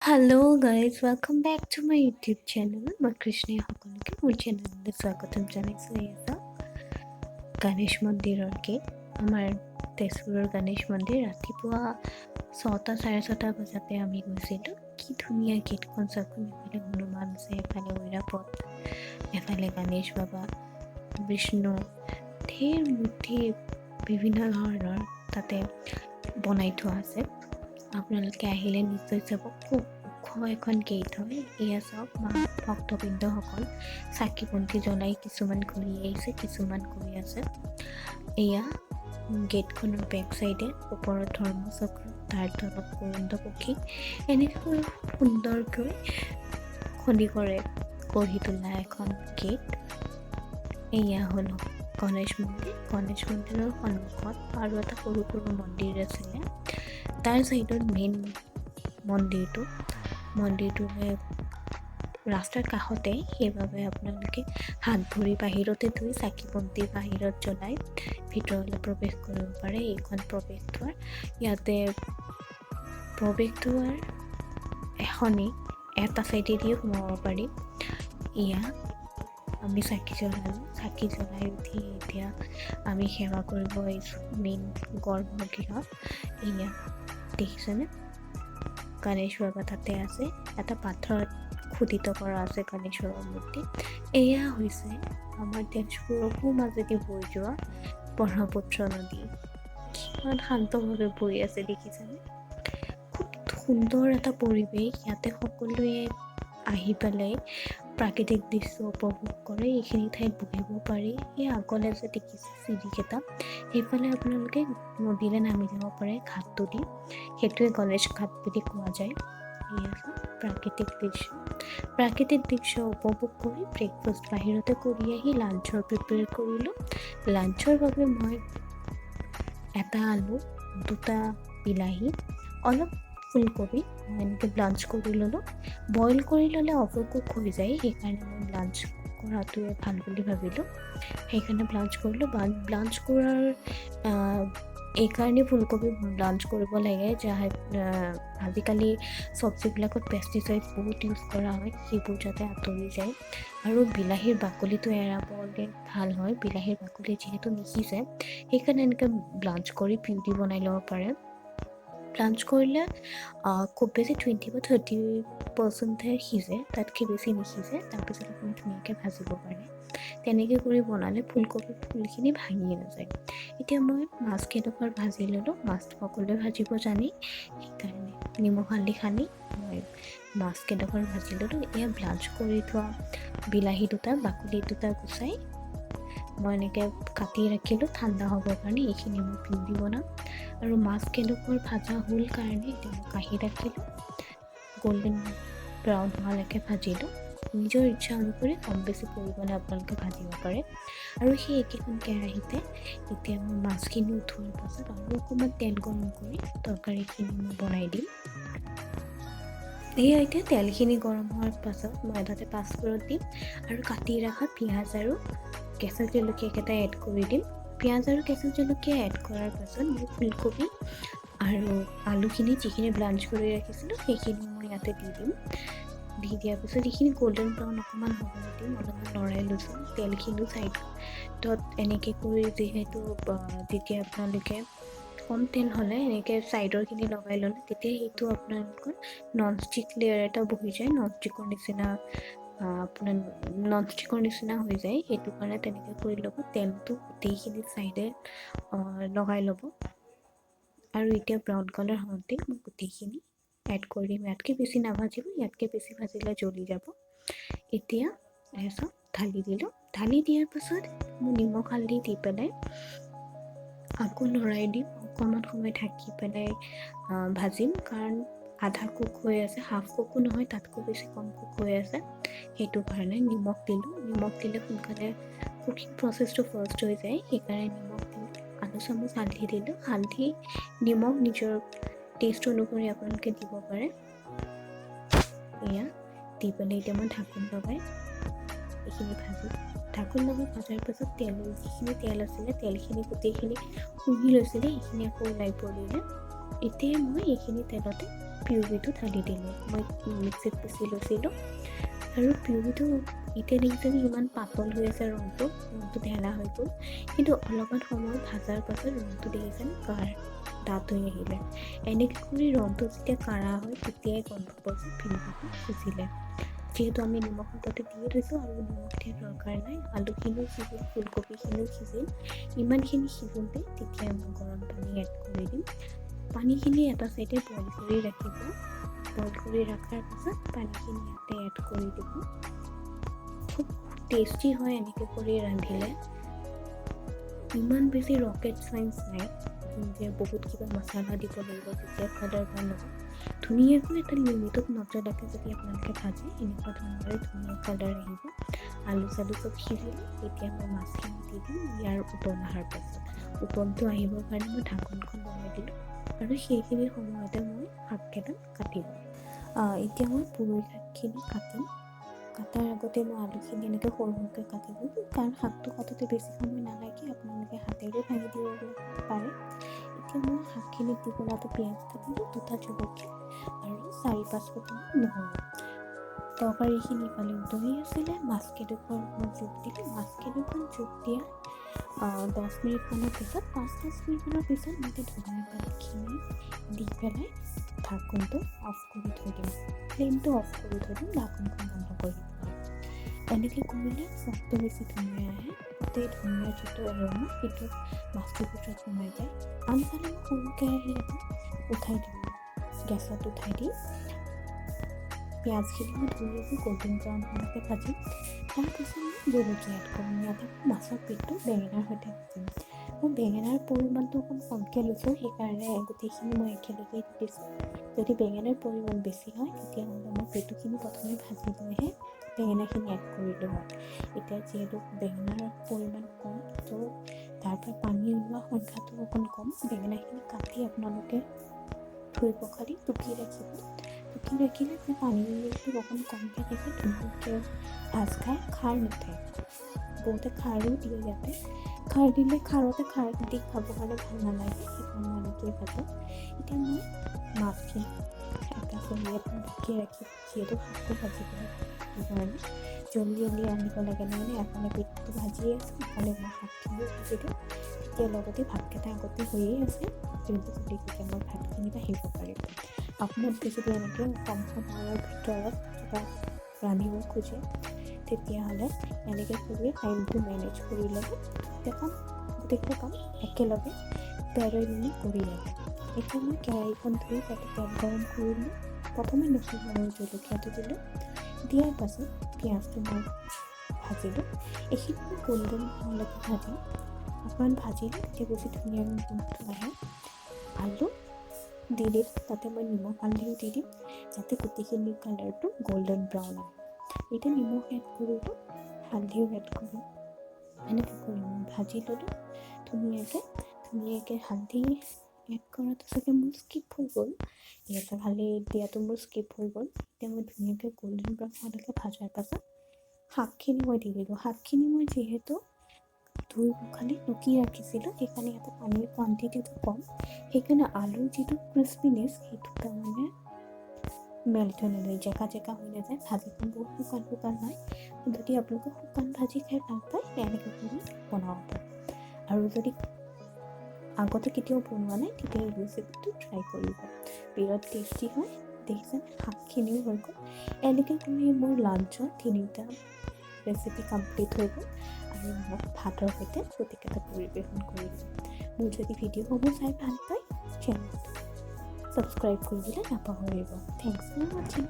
Hello guys, welcome back to my YouTube channel. মই কৃষ্ণই সকলোকে মোৰ চেনেললৈ স্বাগতম জনাইছোঁ। এয়া গণেশ মন্দিৰৰ গেট, আমাৰ তেজপুৰৰ গণেশ মন্দিৰ। ৰাতিপুৱা 6:30 বজাতে আমি গৈছিলোঁ। কি ধুনীয়া গেটখন চাওকচোন, এফালে হনুমান আছে, এফালে ঐৰাপদ, এফালে গণেশ বাবা, বিষ্ণু, ধেৰ মূৰ্তি বিভিন্ন ধৰণৰ তাতে বনাই থোৱা আছে। আপোনালোকে আহিলে নিশ্চয় চাব। খুব ওখ এখন গেট হয়। এয়া চাওক, মা ভক্তবৃন্দসকল চাকি বন্তি জ্বলাই কিছুমান ঘূৰি আহিছে, কিছুমান ঘূৰি আছে। এয়া গেটখনৰ বেক চাইডে ওপৰত ধৰ্মচক্ৰ, তাৰ তলত কুৰুণ্ড পক্ষী, এনেকৈ সুন্দৰকৈ খন্দি কৰে গঢ়ি তোলা এখন গেট। এয়া হ'ল গণেশ মন্দিৰ। গণেশ মন্দিৰৰ সন্মুখত আৰু এটা সৰু সৰু মন্দিৰ আছিলে। তাৰ চাইডত মেইন মন্দিৰটোলৈ ৰাস্তাৰ কাষতে, সেইবাবে আপোনালোকে হাত ভৰি বাহিৰতে ধুই চাকি বন্তি বাহিৰত জ্বলাই ভিতৰলৈ প্ৰৱেশ কৰিব পাৰে। এইখন প্ৰৱেশ দ্বাৰ। ইয়াতে প্ৰৱেশ দ্বাৰ এখনেই, এটা চাইডেদিয়ে সোমাব পাৰি। এয়া আমি চাকি জ্বলালোঁ। চাকি জ্বলাই উঠি এতিয়া আমি সেৱা কৰিব আহিছোঁ মেইন গৰ্ভগৃহত। এয়া দেখিছেনে, গণেশ বাবা তাতে আছে। এটা পাথৰত খোদিত কৰা আছে গণেশ বাবা মূৰ্তি। এয়া হৈছে আমাৰ তেজপুৰৰ মাজেদি বৈ যোৱা ব্ৰহ্মপুত্ৰ নদী। কিমান শান্তভাৱে বৈ আছে দেখিছেনে। খুব সুন্দৰ এটা পৰিৱেশ। ইয়াতে সকলোৱে আহি পেলাই প্ৰাকৃতিক দৃশ্য উপভোগ কৰে। এইখিনি ঠাইত বহিব পাৰি। সেই আগলৈ যে দেখিছে চিৰিকেইটা, সেইফালে আপোনালোকে নদীলৈ নামি যাব পাৰে ঘাটটো দি। সেইটোৱে গণেশ ঘাট বুলি কোৱা যায়। এয়া প্ৰাকৃতিক দৃশ্য উপভোগ কৰি ব্ৰেকফাষ্ট বাহিৰতে কৰি আহি লাঞ্চৰ প্ৰিপেয়াৰ কৰিলোঁ। লাঞ্চৰ বাবে মই এটা আলু, দুটা বিলাহী, অলপ ফুলকবি এনেকৈ ব্লাঞ্চ কৰি ল'লোঁ। বইল কৰি ল'লে অভাৰকুক হৈ যায়, সেইকাৰণে মই ব্লাঞ্চ কৰাটোৱে ভাল বুলি ভাবিলোঁ। সেইকাৰণে ব্লাঞ্চ কৰিলোঁ। ব্লাঞ্চ কৰাৰ এইকাৰণে ফুলকবি ব্লাঞ্চ কৰিব লাগে যে আজিকালি চব্জিবিলাকত পেষ্টিচাইড বহুত ইউজ কৰা হয়, সেইবোৰ যাতে আঁতৰি যায়। আৰু বিলাহীৰ বাকলিটো এৰাবলৈ ভাল হয়। বিলাহীৰ বাকলি যিহেতু নিসিজে, সেইকাৰণে এনেকৈ ব্লাঞ্চ কৰি পিউৰি বনাই ল'ব পাৰে। ব্লাঞ্চ কৰিলে খুব বেছি 20 বা 30%হে সিজে, তাতকৈ বেছি নিসিজে। তাৰপিছত আপুনি ধুনীয়াকৈ ভাজিব পাৰে। তেনেকৈ কৰি বনালে ফুলখিনি ভাঙি নাযায়। এতিয়া মই মাছকেইডোখৰ ভাজি ল'লোঁ। মাছটো সকলোৱে ভাজিব জানি, সেইকাৰণে নিমখ হালধি সানি মই মাছকেইডোখৰ ভাজি ল'লোঁ। এয়া ব্লাঞ্চ কৰি থোৱা বিলাহী দুটা, বাকলি দুটা গুচাই মই এনেকৈ কাটি ৰাখিলোঁ ঠাণ্ডা হ'বৰ কাৰণে। এইখিনি মই পিউৰি বনাম। আৰু মাছকেইডোখৰ ভাজা হ'ল কাৰণে এতিয়া মই কাঢ়ি ৰাখিলোঁ। গল্ডেন ব্ৰাউন হোৱালৈকে ভাজিলোঁ। নিজৰ ইচ্ছা অনুসৰি কম বেছি পৰিমাণে আপোনালোকে ভাজিব পাৰে। আৰু সেই একেখন কেৰাহীতে এতিয়া মই মাছখিনি উঠোৱাৰ পাছত আৰু অকণমান তেল গৰম কৰি তৰকাৰীখিনি মই বনাই দিম। সেয়া এতিয়া তেলখিনি গৰম হোৱাৰ পাছত মই তাতে পাঁচফোৰণ দিম আৰু কাটি ৰখা পিঁয়াজ আৰু কেঁচা জলকীয়াকেইটা এড কৰি দিম। পিঁয়াজ আৰু কেঁচা জলকীয়া এড কৰাৰ পাছত মই ফুলকবি আৰু আলুখিনি যিখিনি ব্লাঞ্চ কৰি ৰাখিছিলোঁ সেইখিনি মই ইয়াতে দি দিম। দি দিয়াৰ পিছত এইখিনি গল্ডেন ব্ৰাউন অকণমান হ'বলৈ দিম। অলপমান লৰাই লৈছোঁ। তেলখিনিও ছাইডত এনেকৈ কৰি যিহেতু যেতিয়া আপোনালোকে কম তেল হ'লে এনেকৈ ছাইডৰখিনি লগাই ল'লে, তেতিয়া সেইটো আপোনালোকৰ ননষ্টিক লেয়াৰ এটা বহি যায়। ননষ্টিকৰ নিচিনা হৈ যায়। সেইটো কাৰণে তেনেকৈ কৰি ল'ব। তেলটো গোটেইখিনি ছাইডে লগাই ল'ব। আৰু এতিয়া ব্ৰাউন কালাৰ হওঁতে মই গোটেইখিনি এড কৰি দিম। ইয়াতকৈ বেছি নাভাজিব, ইয়াতকৈ বেছি ভাজিলে জ্বলি যাব। এতিয়া চব ঢালি দিলোঁ। ঢালি দিয়াৰ পাছত মই নিমখ হালধি দি পেলাই আকৌ লৰাই দিম। অকণমান সময় ঢাকি পেলাই ভাজিম, কাৰণ আধা কুক হৈ আছে, হাফ কুকো নহয়, তাতকৈ বেছি কম কুক হৈ আছে। সেইটো কাৰণে নিমখ দিলোঁ। নিমখ দিলে সোনকালে কুকিং প্ৰচেছটো ফাষ্ট হৈ যায়, সেইকাৰণে নিমখ দিলোঁ। আধা চামুচ হালধি দিলোঁ। হালধি নিমখ নিজৰ টেষ্ট অনুসৰি আপোনালোকে দিব পাৰে। এয়া দি পেলাই এতিয়া মই ঢাকোন লগাই এইখিনি ভাজিম। ঢাকোন লগাই ভজাৰ পাছত যিখিনি তেল আছিলে, তেলখিনি গোটেইখিনি শুহি লৈছিলে, সেইখিনি আকৌ ওলাই পৰিলে। এতিয়া মই এইখিনি তেলতে পিউৰিটো ঢালি দিলোঁ। মই মিক্সিত পিচি লৈছিলোঁ আৰু পিউৰিটো এতিয়া দেখিছেনে ইমান পাতল হৈ আছে, ৰংটো ঢেলা হৈ গ'ল, কিন্তু অলপমান সময় ভাজাৰ পাছত ৰংটো দেখিছেনে ডাঠ হৈ আহিলে। এনেকৈ কৰি ৰংটো যেতিয়া কাঢ়া হয় তেতিয়াই গম পাব যে পিউৰিটো সিজিলে। যিহেতু আমি নিমখ আগতে দিয়ে থৈছোঁ আৰু নিমখ দিয়া দৰকাৰ নাই, আলুখিনিও সিজিল, ফুলকবিখিনিও সিজিল। ইমানখিনি সিজোঁতে তেতিয়া মই গৰম পানী এড কৰি দিম। পানীখিনি এটা চাইডে বইল কৰি ৰাখিব। বইল কৰি ৰখাৰ পাছত পানীখিনি ইয়াতে এড কৰি দিব। খুব টেষ্টি হয় এনেকৈ কৰি ৰান্ধিলে। ইমান বেছি ৰকেট চাইন্স নাই যে বহুত কিবা মছলা দিব লাগিব তেতিয়া কালাৰ ভাল হ'ব। ধুনীয়াকৈ এটা লিমিটত নজলাকৈ যদি আপোনালোকে ভাজে এনেকুৱা ধৰণৰে ধুনীয়া কালাৰ আহিব। আলু চালু চব সিজিলে এতিয়া মই মাছখিনি দি দিম। ইয়াৰ উতল অহাৰ পাছত উতলটো আহিবৰ কাৰণে মই ঢাকনখন লগাই দিলোঁ আৰু সেইখিনি সময়তে মই শাককেইটা কাটিলোঁ। এতিয়া মই পুৰৈ শাকখিনি কাটিম। কাটাৰ আগতে মই আলুখিনি এনেকৈ সৰু সৰুকৈ কাটি দিম, কাৰণ শাকটো কাটোতে বেছি সময় নালাগে, আপোনালোকে হাতেৰেও ভাঙি দিব পাৰে। এতিয়া মই শাকখিনিত দিবলৈ এটা পিঁয়াজ কাটিলোঁ, 2টা জলকীয়া আৰু 4-5 ফুটমান নহৰু। তৰকাৰীখিনি ইফালে উতলি আছিলে, মাছকেইডোখৰ মই জোখ দিলোঁ। মাছকেইডোখৰ জোখ দিয়া 10 মিনিটমানৰ পিছত 5-10 মিনিটমানৰ পিছত মই ধনিয়া পাতখিনি দি পেলাই ঢাকনটো অফ কৰি থৈ দিম। ফ্লেমটো অফ কৰি থৈ দিম, ঢাকনখন বন্ধ কৰি দিম। এনেকৈ কৰিলে সোৱাদটো বেছি ধুনীয়া আহে। গোটেই ধনিয়াৰ যিটো এৰোমা সেইটো মাছটোৰ ভিতৰত সোমাই যায়। আনফালে মই সৰু কেৰাহী এটা উঠাই দিলোঁ, গেছত উঠাই দি পিঁয়াজখিনি মই ধুনীয়াকৈ গল্ডেন ব্ৰাউন হোৱালৈকে ভাজিম। তাৰপিছত মই জলকীয়া এড কৰিম। ইয়াতে মাছৰ পেটটো বেঙেনাৰ সৈতে ভাজিম। মই বেঙেনাৰ পৰিমাণটো অকণ কমকৈ লৈছোঁ, সেইকাৰণে গোটেইখিনি মই একেলগে দি দিছোঁ। যদি বেঙেনাৰ পৰিমাণ বেছি হয় তেতিয়াহ'লে মই পেটুখিনি প্ৰথমে ভাজি লৈহে বেঙেনাখিনি এড কৰিলোঁ হয়। এতিয়া যিহেতু বেঙেনাৰ পৰিমাণ কম, তো তাৰ পৰা পানী ওলোৱা সংখ্যাটো অকণ কম। বেঙেনাখিনি কাটি আপোনালোকে ধুই পখালি টুকি ৰাখিব। টুকি ৰাখিলে যে পানীটো অকণ কমকৈ থাকে, ধুনীয়াকৈ ভাজ খাই খাৰ নুঠে। বহুতে খাৰো দিয়ে ইয়াতে। খাৰ দিলে খাৰতে খাৰ দি খাবৰ কাৰণে ভাল নালাগে, সেইকাৰণে মই এনেকৈয়ে ভাজোঁ। এতিয়া মই মাছখিনি এটা চলিয়াত ঢাকি ৰাখি, যিহেতু শাকটো ভাজিবলৈ সেইকাৰণে জলদি আনিব লাগে, মানে এফালে পেটটো ভাজিয়ে আছে, এফালে মই শাকখিনিও ভাজি দিওঁ। তেতিয়া লগতে ভাতকেইটা আগতে হৈয়ে আছে, কিন্তু গতিকে মই ভাতখিনি বাঢ়িব পাৰিম। আপোনালোকে যদি এনেকৈ কম সময়ৰ ভিতৰত কিবা ৰান্ধিব খোজে তেতিয়াহ'লে এনেকৈ কৰি টাইমটো মেনেজ কৰি ল'ব। তেতিয়া গোটেইকেইটা কাম একেলগে পেৰেললি কৰি ল'ব। এতিয়া মই কেৰাহীখন ধুই তাতে তেল গৰম কৰিলোঁ। প্ৰথমে নহৰু আৰু জলকীয়াটো দিলোঁ। দিয়াৰ পাছত পিঁয়াজটো মই ভাজিলোঁ। এইখিনি মই গল্ডেন হোৱালৈকে ভাজিম। অকণমান ভাজিলে তেতিয়া বেছি ধুনীয়া গোন্ধটো আহে। আলু দি দিম, তাতে মই নিমখ হালধিও দি দিম যাতে গোটেইখিনি কালাৰটো গল্ডেন ব্ৰাউন আহে। এতিয়া নিমখ এড কৰিলোঁ, হালধিও এড কৰিলোঁ। এনেকৈ কৰি মই ভাজি ল'লোঁ ধুনীয়াকৈ। হালধি এড কৰাটো চাগে মোৰ স্কিপ হৈ গ'ল, ইয়াতে ভালেই দিয়াটো মোৰ স্কিপ হৈ গ'ল। এতিয়া মই ধুনীয়াকৈ গল্ডেন ব্ৰাউন হোৱালৈকে ভাজাৰ পাছত শাকখিনি মই দি দিলোঁ। শাকখিনি মই যিহেতু ধুই পখালি টুকি ৰাখিছিলোঁ, সেইকাৰণে ইয়াতে পানীৰ কোৱান্টিটিটো কম, সেইকাৰণে আলুৰ যিটো ক্ৰিস্পিনেছ সেইটো তাৰমানে মেল্ট হৈ নাযায়, জেকা হৈ নাযায়। ভাজিখন বহুত শুকান হয়। যদি আপোনালোকে শুকান ভাজি খাই ভাল পায় এনেকৈ কৰি বনাব পাৰে। আৰু যদি আগতে কেতিয়াও বনোৱা নাই তেতিয়া এই ৰেচিপিটো ট্ৰাই কৰিব, বিৰাট টেষ্টি হয়। দেখিছেনে শাকখিনিও হৈ গ'ল। এনেকৈ কৰি মোৰ লাঞ্চৰ 3টা ৰেচিপি কমপ্লিট হৈ গ'ল আৰু মই ভাতৰ সৈতে গোটেইকেইটা পৰিৱেশন কৰিলোঁ। মোৰ যদি ভিডিঅ'সমূহ চাই ভাল পায় চেনেলটো ছাবস্ক্ৰাইব কৰিবলৈ নাপাহৰিব। থেংকছ ফৰ ৱাচিং।